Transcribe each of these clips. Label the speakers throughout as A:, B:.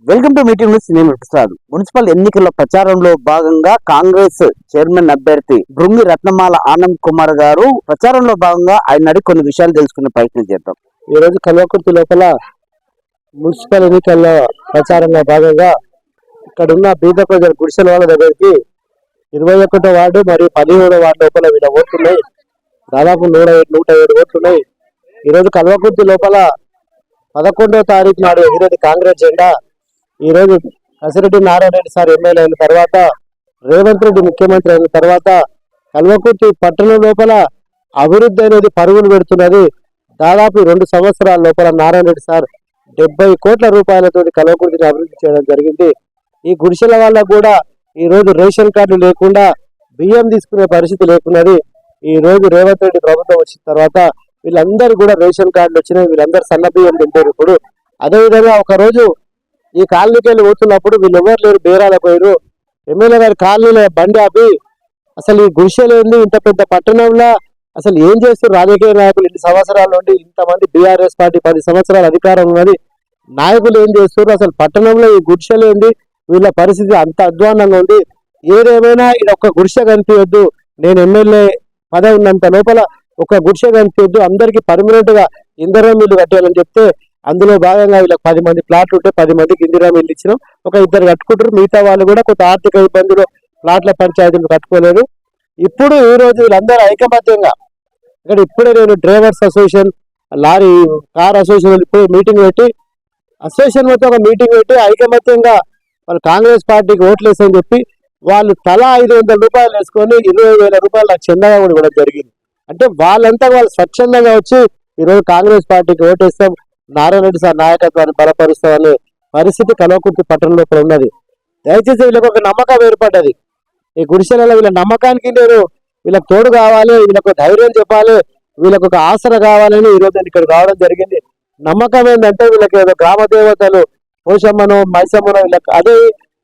A: Welcome to meeting news. నేను Prasad. Municipal ఎన్నికల ప్రచారంలో భాగంగా కాంగ్రెస్ చైర్మన్ అభ్యర్థి భృంగి రత్నమాల ఆనంద్ కుమార్ గారు ప్రచారంలో భాగంగా ఆయన అడిగి కొన్ని విషయాలు తెలుసుకునే ప్రయత్నం చేద్దాం.
B: ఈ రోజు కల్వకుర్తి లోపల మున్సిపల్ ఎన్నికల్లో ప్రచారంలో భాగంగా ఇక్కడ ఉన్న బీద ప్రజల గుడిసెల వాళ్ళ దగ్గరికి 21వ వార్డు మరియు 17వ వార్డు లోపల వీళ్ళ ఓట్లున్నాయి. దాదాపు 107 ఓట్లున్నాయి. ఈరోజు కల్వకుర్తి లోపల 11వ తారీఖు నాడు ఈరోజు కాంగ్రెస్ జెండా, ఈరోజు కసిరెడ్డి నారాయణ రెడ్డి సార్ ఎమ్మెల్యే అయిన తర్వాత, రేవంత్ రెడ్డి ముఖ్యమంత్రి అయిన తర్వాత కల్వకుర్తి పట్టణం లోపల అభివృద్ధి అనేది పరుగులు పెడుతున్నది. దాదాపు 2 సంవత్సరాల లోపల నారాయణ రెడ్డి సార్ 70 కోట్ల రూపాయలతో కల్వకుర్తిని అభివృద్ధి చేయడం జరిగింది. ఈ గుడిసెల వల్ల కూడా ఈ రోజు రేషన్ కార్డు లేకుండా బియ్యం తీసుకునే పరిస్థితి లేకున్నది. ఈ రోజు రేవంత్ రెడ్డి ప్రభుత్వం వచ్చిన తర్వాత వీళ్ళందరూ కూడా రేషన్ కార్డులు వచ్చినాయి. వీళ్ళందరూ సన్న బియ్యం తింటారు. ఇప్పుడు అదేవిధంగా ఒక రోజు ఈ కాలనీకి వెళ్ళి పోతున్నప్పుడు వీళ్ళు ఎవరు లేరు, బేరాలకు పోయారు. ఎమ్మెల్యే గారి కాలనీలో బండి ఆపి అసలు ఈ గుడిసెలు ఏంది, ఇంత పెద్ద పట్టణంలో అసలు ఏం చేస్తారు రాజకీయ నాయకులు, ఇన్ని సంవత్సరాల నుండి ఇంతమంది బీఆర్ఎస్ పార్టీ 10 సంవత్సరాల అధికారం ఉన్నది, నాయకులు ఏం చేస్తారు, అసలు పట్టణంలో ఈ గుడిసెలు ఏంది, వీళ్ళ పరిస్థితి అంత అధ్వానంగా ఉంది. ఏదేమైనా ఇది ఒక గుడిసె కనిపించొద్దు, నేను ఎమ్మెల్యే పదవి ఉన్నంత లోపల ఒక గుడిసె కనిపించొద్దు, అందరికీ పర్మనెంట్ గా ఇందిరా మిల్లు కట్టాలని చెప్తే అందులో భాగంగా వీళ్ళకి 10 మంది ప్లాట్లు ఉంటే 10 మందికి ఇందిరా మిల్లు ఇచ్చినాం. ఒక 2 కట్టుకుంటారు, మిగతా వాళ్ళు కూడా కొంత ఆర్థిక ఇబ్బందులు ప్లాట్ల పంచాయతీలు కట్టుకోలేరు. ఇప్పుడు ఈ రోజు వీళ్ళందరూ ఐకమత్యంగా ఇక్కడ ఇప్పుడే నేను drivers association, lorry car association ఇప్పుడు మీటింగ్ పెట్టి అసోసియేషన్ మొత్తం ఒక మీటింగ్ పెట్టి ఐకమత్యంగా వాళ్ళు కాంగ్రెస్ పార్టీకి ఓట్లేసని చెప్పి వాళ్ళు తలా 500 రూపాయలు వేసుకొని 20,000 రూపాయలు నాకు చందాగా కూడా ఇవ్వడం జరిగింది. అంటే వాళ్ళంతా వాళ్ళు స్వచ్ఛందంగా వచ్చి ఈరోజు కాంగ్రెస్ పార్టీకి ఓటేస్తాం, నారాయణ రెడ్డి సార్ నాయకత్వాన్ని బలపరుస్తామనే పరిస్థితి కల్వకుర్తి పట్టణంలో ఉన్నది. దయచేసి వీళ్ళకి ఒక నమ్మకం ఏర్పడ్డది. ఈ గుడిసెలలో వీళ్ళ నమ్మకానికి నేను వీళ్ళకి తోడు కావాలి, వీళ్ళకు ధైర్యం చెప్పాలి, వీళ్ళకు ఒక ఆసర కావాలని ఈరోజు నేను ఇక్కడ రావడం జరిగింది. నమ్మకం ఏంటంటే వీళ్ళకి ఏదో గ్రామ దేవతలు పోషమ్మనో మైసమ్మనో వీళ్ళకి అదే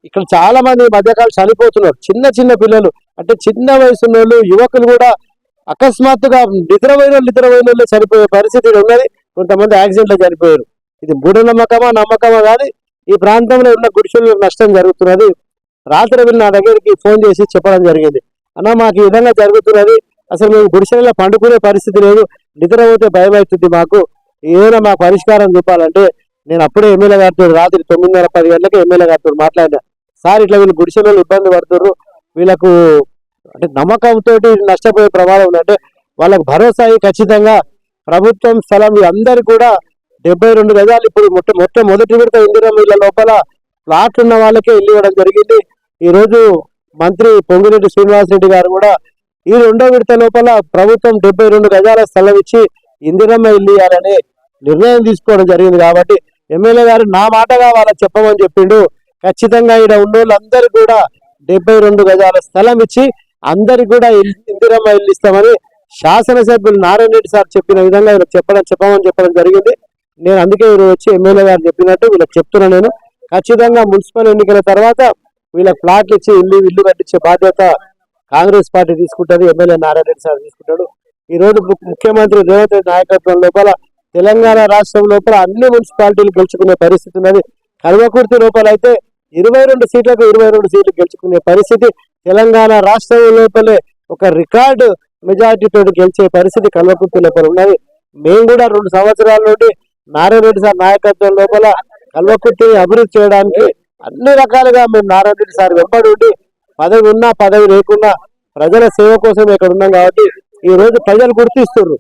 B: ఇక్కడ చాలా మంది మధ్యకాలం చనిపోతున్నారు. చిన్న చిన్న పిల్లలు అంటే చిన్న వయసు వాళ్ళు, యువకులు కూడా అకస్మాత్తుగా నిద్రపోయిన చనిపోయే పరిస్థితి ఉన్నది. కొంతమంది యాక్సిడెంట్లో చనిపోయారు. ఇది మూఢనమ్మకమా నమ్మకమా కానీ ఈ ప్రాంతంలో ఉన్న గుడిసెలకు నష్టం జరుగుతున్నది. రాత్రి వీళ్ళు నా దగ్గరికి ఫోన్ చేసి చెప్పడం జరిగింది, అన్న మాకు ఈ విధంగా జరుగుతున్నది, అసలు మేము గుడిసెలలో పండుకునే పరిస్థితి లేదు, నిద్రపోతే భయం అవుతుంది, మాకు ఏదైనా మా పరిష్కారం చూపాలంటే నేను అప్పుడే ఎమ్మెల్యే గారితో రాత్రి 9:30-10 గంటలకు ఎమ్మెల్యే గారితో మాట్లాడినా, సార్ ఇట్లా వీళ్ళు గుడిసెలలో ఇబ్బంది పడుతున్నారు, వీళ్ళకు అంటే నమ్మకంతో నష్టపోయే ప్రమాదం ఉందంటే వాళ్ళకు భరోసా ఖచ్చితంగా ప్రభుత్వం స్థలం అందరు కూడా 72 గజాలు ఇప్పుడు మొదటి విడత ఇందిరా మిల్ల లోపల ప్లాట్ ఉన్న వాళ్ళకే ఇల్లు ఇవ్వడం జరిగింది. ఈ రోజు మంత్రి పొంగిరెడ్డి శ్రీనివాసరెడ్డి గారు కూడా ఈ 2వ విడత లోపల ప్రభుత్వం 72 గజాల స్థలం ఇచ్చి ఇందిరమ్మ ఇల్లు ఇవ్వాలని నిర్ణయం తీసుకోవడం జరిగింది. కాబట్టి ఎమ్మెల్యే గారు నా మాటగా వాళ్ళకి చెప్పమని చెప్పిండు. ఖచ్చితంగా ఇక్కడ ఉన్న వాళ్ళందరూ కూడా 72 గజాల స్థలం ఇచ్చి అందరికి కూడా ఇందిరమ్మ ఇల్లు ఇస్తామని శాసనసభ్యులు నారాయణ రెడ్డి సార్ చెప్పిన విధంగా వీళ్ళకి చెప్పమని చెప్పడం జరిగింది. నేను అందుకే ఈరోజు వచ్చి ఎమ్మెల్యే గారు చెప్పినట్టు వీళ్ళకి చెప్తున్నా. నేను ఖచ్చితంగా మున్సిపల్ ఎన్నికల తర్వాత వీళ్ళకి ప్లాట్లు ఇచ్చి ఇల్లు కట్టించే బాధ్యత కాంగ్రెస్ పార్టీ తీసుకుంటుంది, ఎమ్మెల్యే నారాయణ రెడ్డి సార్ తీసుకుంటాడు. ఈ రోజు ముఖ్యమంత్రి రేవంత్ రెడ్డి నాయకత్వం లోపల తెలంగాణ రాష్ట్రం లోపల అన్ని మున్సిపాలిటీలు గెలుచుకునే పరిస్థితి ఉన్నది. కల్వకుర్తి లోపల అయితే 22 సీట్లకు 22 సీట్లు గెలుచుకునే పరిస్థితి తెలంగాణ రాష్ట్రం లోపలే ఒక రికార్డు మెజార్టీతో గెలిచే పరిస్థితి కల్వకుర్తి లోపల ఉన్నది. మేము కూడా 2 సంవత్సరాల నుండి నారాయణ రెడ్డి సార్ నాయకత్వం లోపల కల్వకుర్తిని అభివృద్ధి చేయడానికి అన్ని రకాలుగా మేము నారాయణ రెడ్డి సార్ వెంబడి ఉండి పదవి ఉన్నా పదవి లేకున్నా ప్రజల సేవ కోసం ఇక్కడ ఉన్నాం. కాబట్టి ఈ రోజు ప్రజలు గుర్తిస్తున్నారు,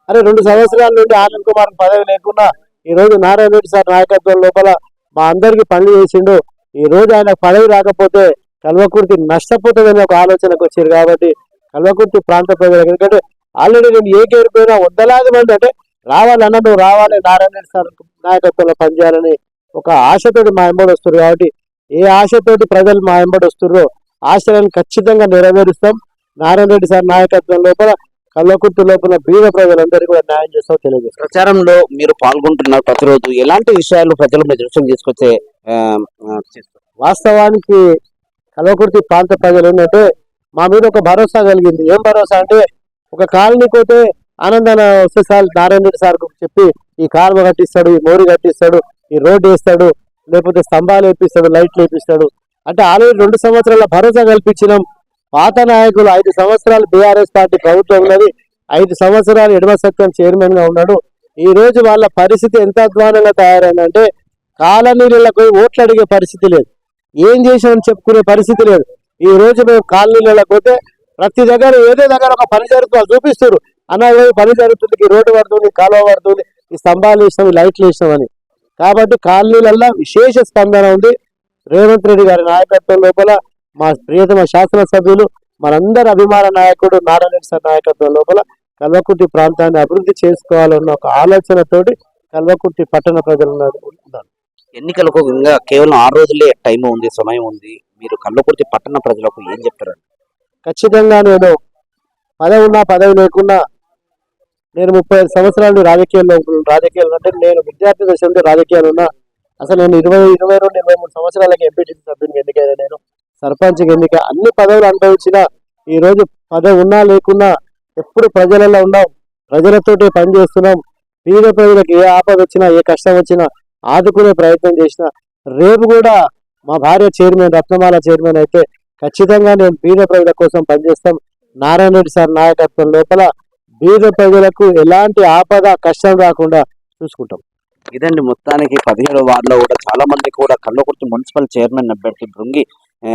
B: అరే 2 సంవత్సరాల నుండి ఆనంద్ కుమార్ పదవి లేకున్నా ఈ రోజు నారాయణ రెడ్డి సార్ నాయకత్వం లోపల మా అందరికి పనులు చేసిండు. ఈ రోజు ఆయన పదవి రాకపోతే కల్వకుర్తి నష్టపోతుందని ఒక ఆలోచనకు వచ్చారు. కాబట్టి కల్వకుర్తి ప్రాంత ప్రజలు ఎందుకంటే ఆల్రెడీ నేను ఏ కేరిపోయినా వందలాది మంది అంటే రావాలన్న నువ్వు రావాలి నారాయణ రెడ్డి సార్ నాయకత్వంలో పనిచేయాలని ఒక ఆశతోటి మా ఎంబడి వస్తున్నారు. కాబట్టి ఏ ఆశతోటి ప్రజలు మా ఎంబడి వస్తున్నారో ఆశలను ఖచ్చితంగా నెరవేరుస్తాం. నారాయణ రెడ్డి సార్ నాయకత్వం లోపల కల్వకుర్తి లోపల బీద ప్రజలందరికీ కూడా న్యాయం చేస్తాం తెలియజేస్తాం.
A: ప్రచారంలో మీరు పాల్గొంటున్నారు, ప్రతిరోజు ఎలాంటి విషయాలు ప్రజల మీద దృష్టికి తీసుకొచ్చే
B: వాస్తవానికి కల్వకుర్తి ప్రాంత ప్రజలు ఏంటంటే మా మీద ఒక భరోసా కలిగింది. ఏం భరోసా అంటే ఒక కాలనీకి పోతే ఆనందాన వస్తే సార్ నారాయణ రెడ్డి సార్ చెప్పి ఈ కాలువ కట్టిస్తాడు, ఈ మోరి కట్టిస్తాడు, ఈ రోడ్డు వేస్తాడు, లేకపోతే స్తంభాలు వేపిస్తాడు, లైట్లు వేపిస్తాడు. అంటే ఆల్రెడీ 2 సంవత్సరాల భరోసా కల్పించినాం. పాత నాయకులు 5 సంవత్సరాలు బీఆర్ఎస్ పార్టీ ప్రభుత్వం ఉన్నది, 5 సంవత్సరాలు ఎడమ సత్యం చైర్మన్ గా ఉన్నాడు. ఈ రోజు వాళ్ళ పరిస్థితి ఎంత అధ్వానంగా తయారైందంటే కాలనీళ్ళకు పోయి ఓట్లు అడిగే పరిస్థితి లేదు, ఏం చేసామని చెప్పుకునే పరిస్థితి లేదు. ఈ రోజు మేము కాలనీళ్ళకు పోతే ప్రతి దగ్గర ఏదో దగ్గర ఒక పని జరుగుతుంది చూపిస్తారు, అన్న పని జరుగుతుంది, ఈ రోడ్డు పడుతుంది, కాలువ పడుతుంది, ఈ స్తంభాలు వేసినాం, ఈ లైట్లు వేసినామని. కాబట్టి కాలనీలలో విశేష స్పందన ఉంది. రేవంత్ రెడ్డి గారి నాయకత్వం లోపల మా ప్రియతమ శాసనసభ్యులు మనందరి అభిమాన నాయకుడు నారాయణ రెడ్డి సార్ నాయకత్వం లోపల కల్వకుర్తి ప్రాంతాన్ని అభివృద్ధి చేసుకోవాలన్న ఒక ఆలోచనతోటి కల్వకుర్తి పట్టణ ప్రజలు ఉన్నారు.
A: ఎన్నికలకు ఇంకా కేవలం 6 రోజులే టైం ఉంది, సమయం ఉంది. మీరు కల్వకుర్తి పట్టణ ప్రజలకు ఏం చెప్తారు?
B: ఖచ్చితంగా నేను పదవి ఉన్నా పదవి లేకున్నా నేను 35 సంవత్సరాలు రాజకీయాల్లో అంటే నేను విద్యార్థి దశ నుండి రాజకీయాలు ఉన్నా. అసలు నేను 22-23 సంవత్సరాలకి ఎంపీటీసీ సభ్యునికి ఎన్నికైనా, నేను సర్పంచ్కి ఎన్నిక, అన్ని పదవులు అనుభవించిన. ఈ రోజు పదవి ఉన్నా లేకున్నా ఎప్పుడు ప్రజలలో ఉన్నాం, ప్రజలతోటి పనిచేస్తున్నాం. పేద ప్రజలకు ఏ ఆపద వచ్చినా, ఏ కష్టం వచ్చినా ఆదుకునే ప్రయత్నం చేసిన. రేపు కూడా మా భార్య చైర్మన్ రత్నమాల చైర్మన్ అయితే ఖచ్చితంగా నేను పేద ప్రజల కోసం పనిచేస్తాం. నారాయణ రెడ్డి సార్ నాయకత్వం లోపల పేద ప్రజలకు ఎలాంటి ఆపద కష్టం రాకుండా చూసుకుంటాం.
A: ఇదండి మొత్తానికి 17వ వార్డులో కూడా చాలా మంది కూడా కల్వకుర్తి మున్సిపల్ చైర్మన్ అభ్యర్థి భృంగి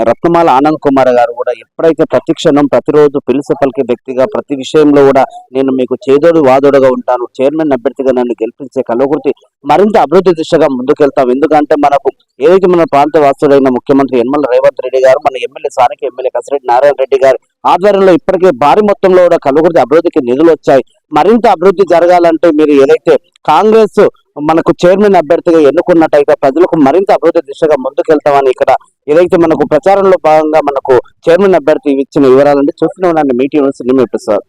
A: రత్నమాల ఆనంద్ కుమార్ గారు కూడా ఎప్పుడైతే ప్రతి క్షణం ప్రతిరోజు పిలుసు పలికే వ్యక్తిగా ప్రతి విషయంలో కూడా నేను మీకు చేదోడు వాదోడుగా ఉంటాను, చైర్మన్ అభ్యర్థిగా నన్ను గెలిపించే కల్వకుర్తి మరింత అభివృద్ధి దిశగా ముందుకెళ్తాం. ఎందుకంటే మనకు ఏదైతే మన ప్రాంత వాసుడైన ముఖ్యమంత్రి యనమల రేవంత్ రెడ్డి గారు, మన ఎమ్మెల్యే స్థానిక ఎమ్మెల్యే కసిరెడ్డి నారాయణ రెడ్డి గారి ఆధ్వర్యంలో ఇప్పటికే భారీ మొత్తంలో కూడా కల్వకుర్తి అభివృద్ధికి నిధులు వచ్చాయి. మరింత అభివృద్ధి జరగాలంటే మీరు ఏదైతే కాంగ్రెస్ మనకు చైర్మన్ అభ్యర్థిగా ఎన్నుకున్నట్టయితే ప్రజలకు మరింత అభివృద్ధి దిశగా ముందుకెళ్తామని ఇక్కడ ఏదైతే మనకు ప్రచారంలో భాగంగా మనకు చైర్మన్ అభ్యర్థి ఇచ్చిన వివరాలంటే చూస్తూనే ఉన్నాను. మీటింగ్ నుంచి నిమిట్ సార్.